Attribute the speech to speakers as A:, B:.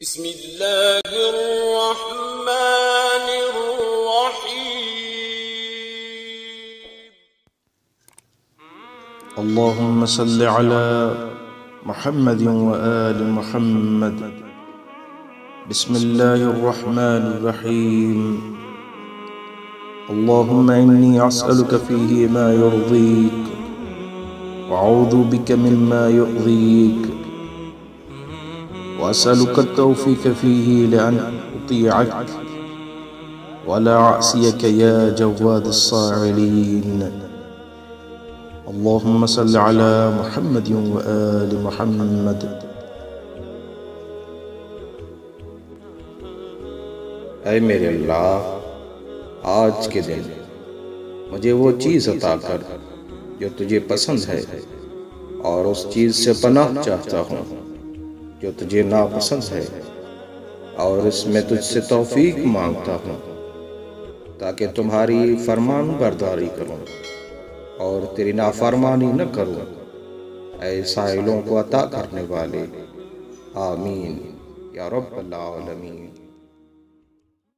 A: بسم اللہ الرحمن الرحیم
B: اللهم صل على محمد وآل محمد. بسم الله الرحمن الرحيم. اللهم إني أسألك فيه ما يرضيك وأعوذ بك مما يؤذيك وأسألك التوفيق فيه لأن أطيعك ولا أعصيك يا جواد الصاعلين. اللهم صل على محمد وآل محمد.
C: اے میرے اللہ، آج کے دن مجھے وہ چیز عطا کر جو تجھے پسند ہے، اور اس چیز سے پناہ چاہتا ہوں جو تجھے ناپسند ہے، اور اس میں تجھ سے توفیق مانگتا ہوں تاکہ تمہاری فرمان برداری کروں اور تیری نافرمانی نہ کروں، اے سائلوں کو عطا کرنے والے. آمین یا رب العالمین.